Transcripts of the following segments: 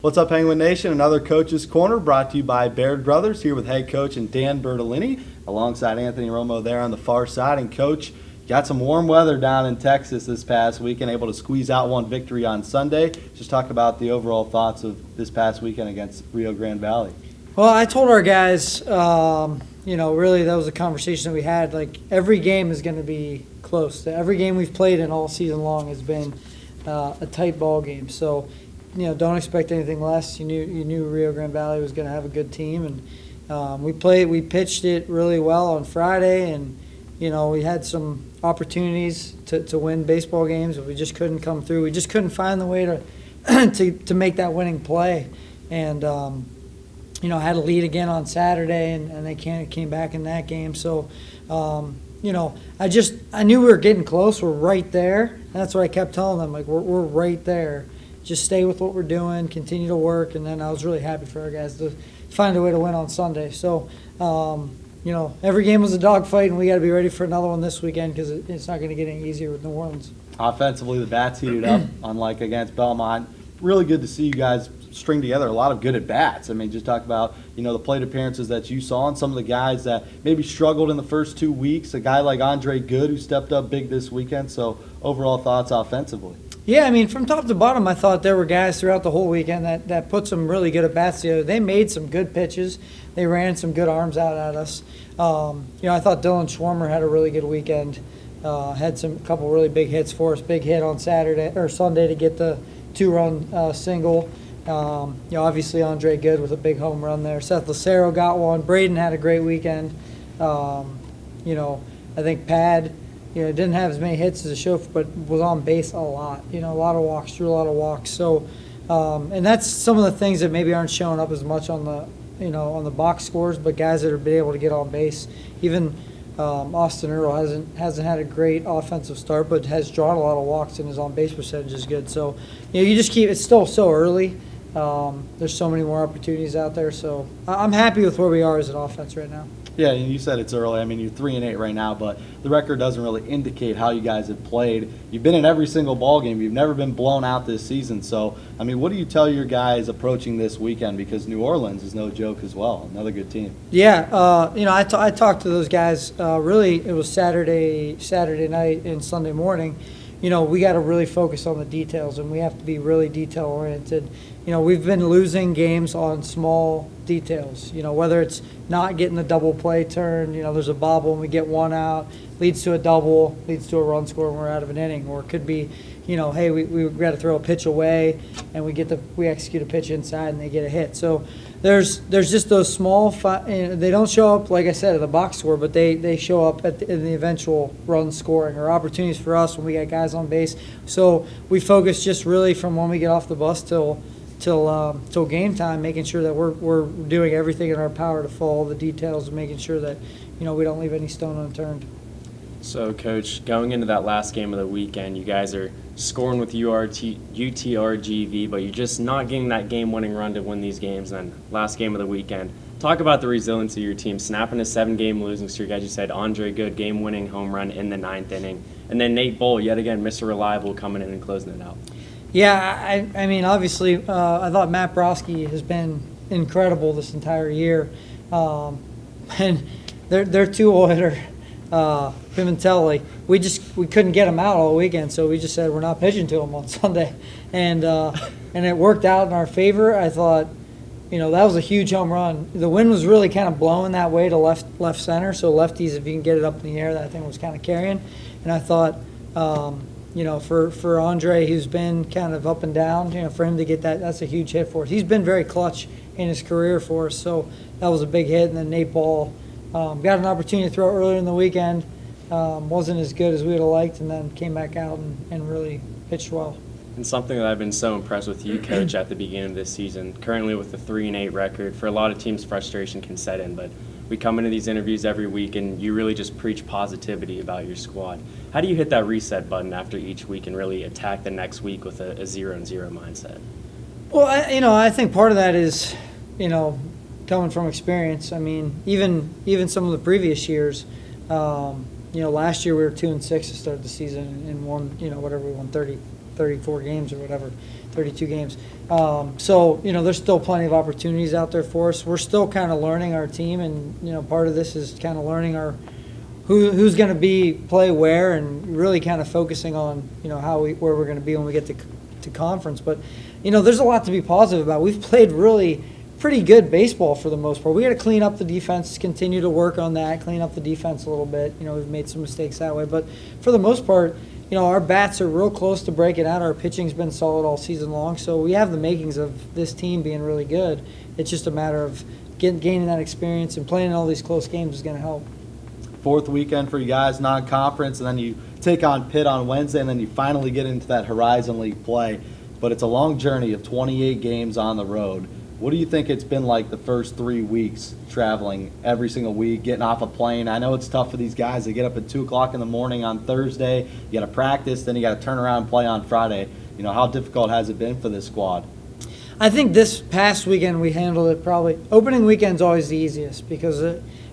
What's up, Penguin Nation? Another Coach's Corner brought to you by Baird Brothers, here with head coach and Dan Bertolini, alongside Anthony Romo there on the far side. And Coach, got some warm weather down in Texas this past weekend, able to squeeze out one victory on Sunday. Just talk about the overall thoughts of this past weekend against Rio Grande Valley. Well, I told our guys, really that was a conversation that we had. Like, every game is going to be close. Every game we've played in all season long has been a tight ball game. So, don't expect anything less. You knew Rio Grande Valley was going to have a good team, and we pitched it really well on Friday, and we had some opportunities to win baseball games, but we just couldn't come through. We just couldn't find the way to make that winning play, and had a lead again on Saturday, and they came back in that game. So, I knew we were getting close. We're right there, and that's what I kept telling them. Like, we're right there. Just stay with what we're doing, continue to work, and then I was really happy for our guys to find a way to win on Sunday. So, every game was a dogfight, and we got to be ready for another one this weekend because it's not going to get any easier with New Orleans. Offensively, the bats heated up, unlike against Belmont. Really good to see you guys string together a lot of good at-bats. I mean, just talk about, the plate appearances that you saw and some of the guys that maybe struggled in the first 2 weeks. A guy like Andre Good who stepped up big this weekend. So, overall thoughts offensively? Yeah, I mean, from top to bottom, I thought there were guys throughout the whole weekend that put some really good at-bats together. They made some good pitches. They ran some good arms out at us. I thought Dylan Schwarmer had a really good weekend. Had a couple really big hits for us. Big hit on Sunday to get the two-run single. Obviously Andre Good with a big home run there. Seth Lucero got one. Braden had a great weekend. I think Pad, didn't have as many hits as a show, but was on base a lot. A lot of walks, drew a lot of walks. So, and that's some of the things that maybe aren't showing up as much on the box scores, but guys that have been able to get on base. Even Austin Earl hasn't had a great offensive start, but has drawn a lot of walks and his on base percentage is good. So, you just keep. It's still so early. There's so many more opportunities out there. So I'm happy with where we are as an offense right now. Yeah, and you said it's early. I mean, you're 3-8 right now, but the record doesn't really indicate how you guys have played. You've been in every single ball game. You've never been blown out this season. So, I mean, what do you tell your guys approaching this weekend? Because New Orleans is no joke as well. Another good team. Yeah, I talked to those guys. Really, it was Saturday night and Sunday morning. We got to really focus on the details, and we have to be really detail-oriented. We've been losing games on small details, whether it's not getting the double play turn, there's a bobble and we get one out, leads to a double, leads to a run score and we're out of an inning. Or it could be, hey, we got to throw a pitch away and we execute a pitch inside and they get a hit. So there's just those small, they don't show up, like I said, at the box score, but they show up in the eventual run scoring or opportunities for us when we got guys on base. So we focus just really from when we get off the bus till game time, making sure that we're doing everything in our power to follow the details and making sure that we don't leave any stone unturned. So, Coach, going into that last game of the weekend, you guys are scoring with UTRGV, but you're just not getting that game-winning run to win these games. And then last game of the weekend, talk about the resilience of your team, snapping a 7-game losing streak. As you said, Andre Good, game-winning home run in the 9th inning. And then Nate Bull, yet again, Mr. Reliable, coming in and closing it out. Yeah, I mean, obviously, I thought Matt Broski has been incredible this entire year. And they're two-hitter. Pimentel, we couldn't get him out all weekend, so we just said we're not pitching to him on Sunday, and it worked out in our favor. I thought, that was a huge home run. The wind was really kind of blowing that way to left center, so lefties, if you can get it up in the air, that thing was kind of carrying. And I thought, for Andre, who's been kind of up and down, for him to get that's a huge hit for us. He's been very clutch in his career for us, so that was a big hit. And then Nate Ball. Got an opportunity to throw earlier in the weekend, wasn't as good as we would have liked, and then came back out and really pitched well. And something that I've been so impressed with you, Coach, at the beginning of this season, currently with the 3-8 record, for a lot of teams, frustration can set in, but we come into these interviews every week, and you really just preach positivity about your squad. How do you hit that reset button after each week and really attack the next week with a 0-0 mindset? Well, I think part of that is, coming from experience. I mean, even some of the previous years, last year we were 2-6 to start the season and won, we won 34 games or whatever. 32 games. So, there's still plenty of opportunities out there for us. We're still kind of learning our team, and, part of this is kind of learning who's going to play where, and really kind of focusing on, where we're going to be when we get to conference. But, there's a lot to be positive about. We've played really pretty good baseball for the most part. We got to clean up the defense, continue to work on that, clean up the defense a little bit. We've made some mistakes that way. But for the most part, our bats are real close to breaking out. Our pitching's been solid all season long. So we have the makings of this team being really good. It's just a matter of gaining that experience, and playing all these close games is going to help. Fourth weekend for you guys, non-conference, and then you take on Pitt on Wednesday, and then you finally get into that Horizon League play. But it's a long journey of 28 games on the road. What do you think it's been like the first 3 weeks traveling every single week, getting off a plane? I know it's tough for these guys. They get up at 2 o'clock in the morning on Thursday. You got to practice, then you got to turn around and play on Friday. How difficult has it been for this squad? I think this past weekend we handled it probably. Opening weekend's always the easiest because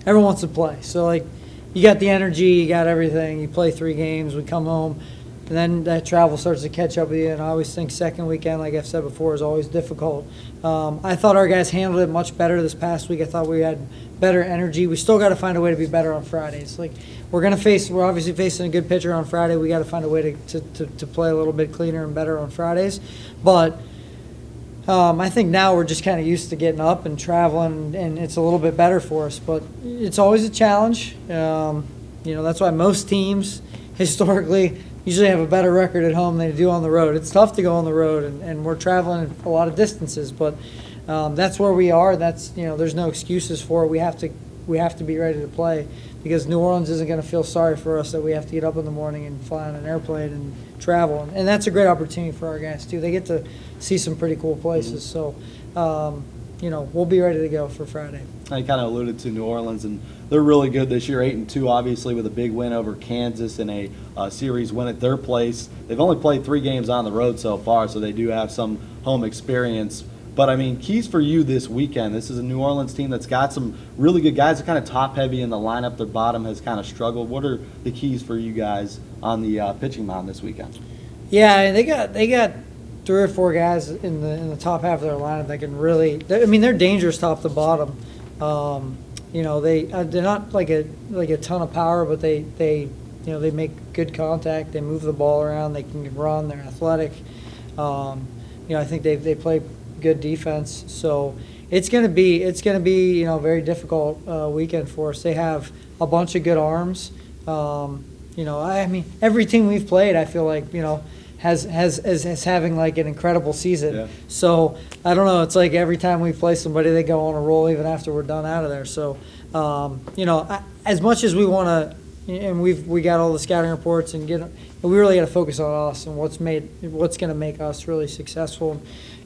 everyone wants to play. So, you got the energy, you got everything. You play 3 games, we come home, and then that travel starts to catch up with you. And I always think second weekend, like I've said before, is always difficult. I thought our guys handled it much better this past week. I thought we had better energy. We still got to find a way to be better on Fridays. We're obviously facing a good pitcher on Friday. We got to find a way to play a little bit cleaner and better on Fridays. But I think now we're just kind of used to getting up and traveling, and it's a little bit better for us. But it's always a challenge. That's why most teams historically usually have a better record at home than they do on the road. It's tough to go on the road, and we're traveling a lot of distances, but that's where we are. That's there's no excuses for it. We have to be ready to play, because New Orleans isn't going to feel sorry for us that we have to get up in the morning and fly on an airplane and travel, and that's a great opportunity for our guys too. They get to see some pretty cool places, so we'll be ready to go for Friday. I kind of alluded to New Orleans, and they're really good this year, 8-2, obviously, with a big win over Kansas and a series win at their place. They've only played 3 games on the road so far, so they do have some home experience. But, keys for you this weekend. This is a New Orleans team that's got some really good guys. They're kind of top-heavy in the lineup. Their bottom has kind of struggled. What are the keys for you guys on the pitching mound this weekend? Yeah, they got 3 or 4 guys in the top half of their lineup that can really. They're dangerous top to bottom. They're not like a ton of power, but they make good contact. They move the ball around. They can run. They're athletic. I think they play good defense. So it's gonna be a very difficult weekend for us. They have a bunch of good arms. Every team we've played, I feel like has having like an incredible season. Yeah. So I don't know. It's like every time we play somebody, they go on a roll even after we're done out of there. So as much as we want to, and we got all the scouting reports and we really got to focus on us and what's going to make us really successful.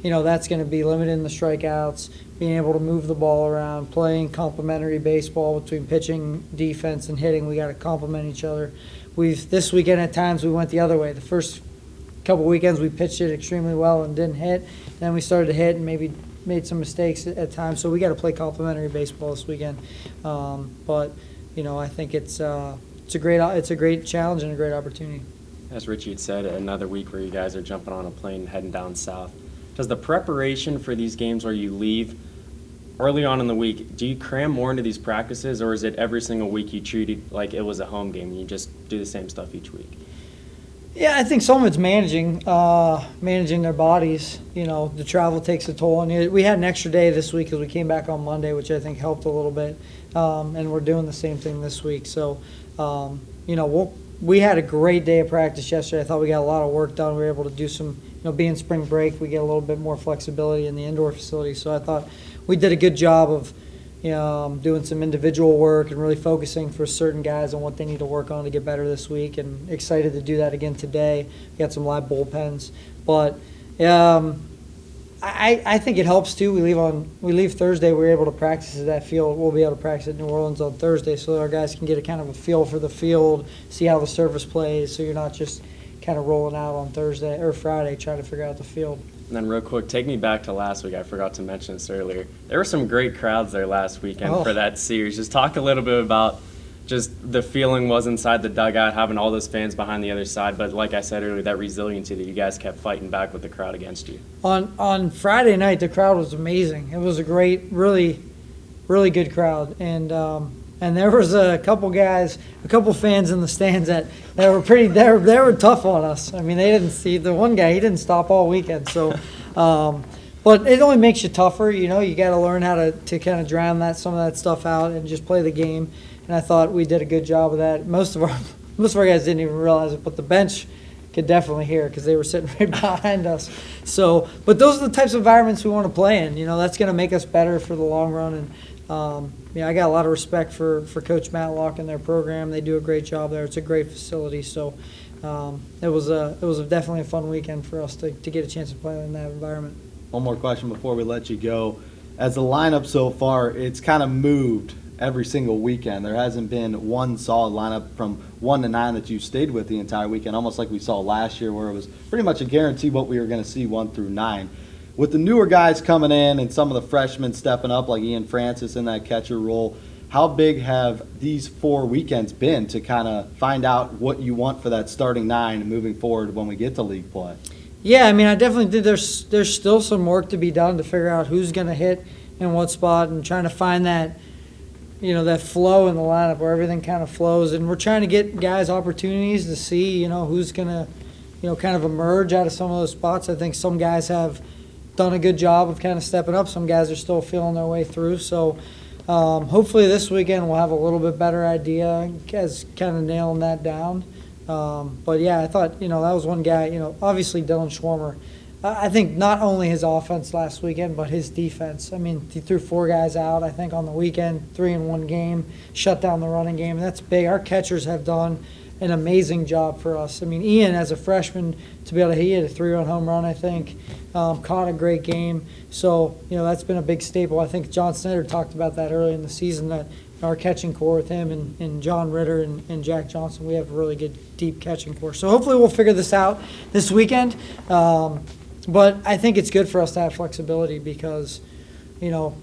That's going to be limiting the strikeouts, being able to move the ball around, playing complementary baseball between pitching, defense, and hitting. We got to complement each other. This weekend at times we went the other way. The first couple weekends we pitched it extremely well and didn't hit. Then we started to hit and maybe made some mistakes at times. So we got to play complementary baseball this weekend. But I think it's a great challenge and a great opportunity. As Richie had said, another week where you guys are jumping on a plane heading down south. Does the preparation for these games where you leave early on in the week, do you cram more into these practices, or is it every single week you treat it like it was a home game and you just do the same stuff each week? Yeah, I think some of it's managing their bodies. The travel takes a toll. And we had an extra day this week because we came back on Monday, which I think helped a little bit. And we're doing the same thing this week. So, we had a great day of practice yesterday. I thought we got a lot of work done. We were able to do some, being spring break, we get a little bit more flexibility in the indoor facility. So I thought we did a good job of doing some individual work and really focusing for certain guys on what they need to work on to get better this week, and excited to do that again today. We got some live bullpens. But I think it helps too. We leave Thursday, we're able to practice at that field. We'll be able to practice at New Orleans on Thursday so that our guys can get a kind of a feel for the field, see how the surface plays, so you're not just kind of rolling out on Thursday or Friday trying to figure out the field. And then real quick, take me back to last week. I forgot to mention this earlier. There were some great crowds there last weekend for that series. Just talk a little bit about just the feeling was inside the dugout, having all those fans behind the other side. But like I said earlier, that resiliency that you guys kept fighting back with the crowd against you. On Friday night, the crowd was amazing. It was a great, really, really good crowd, and there was a couple fans in the stands that were they were tough on us. I mean, they didn't see the one guy. He didn't stop all weekend. So, but it only makes you tougher. You know, you got to learn how to kind of drown some of that stuff out and just play the game. And I thought we did a good job of that. Most of our guys didn't even realize it, but the bench could definitely hear because they were sitting right behind us. So, but those are the types of environments we want to play in. You know, that's going to make us better for the long run. And I got a lot of respect for Coach Matlock and their program. They do a great job there. It's a great facility. So, it was definitely a fun weekend for us to get a chance to play in that environment. One more question before we let you go. As the lineup so far, it's kind of moved every single weekend. There hasn't been one solid lineup from 1 to 9 that you stayed with the entire weekend, almost like we saw last year where it was pretty much a guarantee what we were going to see 1 through 9. With the newer guys coming in and some of the freshmen stepping up like Ian Francis in that catcher role, how big have these 4 weekends been to kind of find out what you want for that starting 9 moving forward when we get to league play? Yeah, I mean, I definitely think there's still some work to be done to figure out who's going to hit in what spot and trying to find that, you know, that flow in the lineup where everything kind of flows. And we're trying to get guys opportunities to see, you know, who's going to, you know, kind of emerge out of some of those spots. I think some guys have done a good job of kind of stepping up. Some guys are still feeling their way through. So hopefully this weekend we'll have a little bit better idea as kind of nailing that down. But, yeah, I thought, you know, that was one guy, you know, obviously Dylan Schwarmer. I think not only his offense last weekend, but his defense. I mean, he threw 4 guys out, I think, on the weekend, 3 in one game, shut down the running game. And that's big. Our catchers have done an amazing job for us. I mean, Ian, as a freshman, he had a 3-run home run, I think, caught a great game. So, you know, that's been a big staple. I think John Snyder talked about that early in the season, that our catching core with him and John Ritter and Jack Johnson, we have a really good, deep catching core. So hopefully we'll figure this out this weekend. But I think it's good for us to have flexibility because, you know,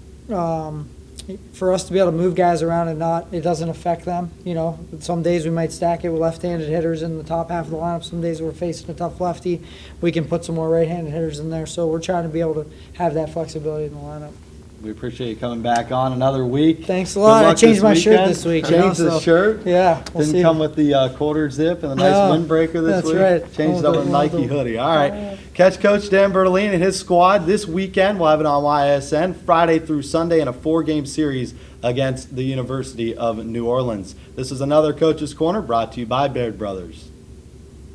for us to be able to move guys around and it doesn't affect them. You know, some days we might stack it with left-handed hitters in the top half of the lineup. Some days we're facing a tough lefty. We can put some more right-handed hitters in there. So we're trying to be able to have that flexibility in the lineup. We appreciate you coming back on another week. Thanks a lot. I changed my shirt this week. Changed the shirt? Yeah. Didn't come with the quarter zip and the nice windbreaker this week? That's right. Changed it up with a Nike hoodie. All right. Catch Coach Dan Bertolini and his squad this weekend. We'll have it on YSN Friday through Sunday in a 4-game series against the University of New Orleans. This is another Coach's Corner brought to you by Baird Brothers.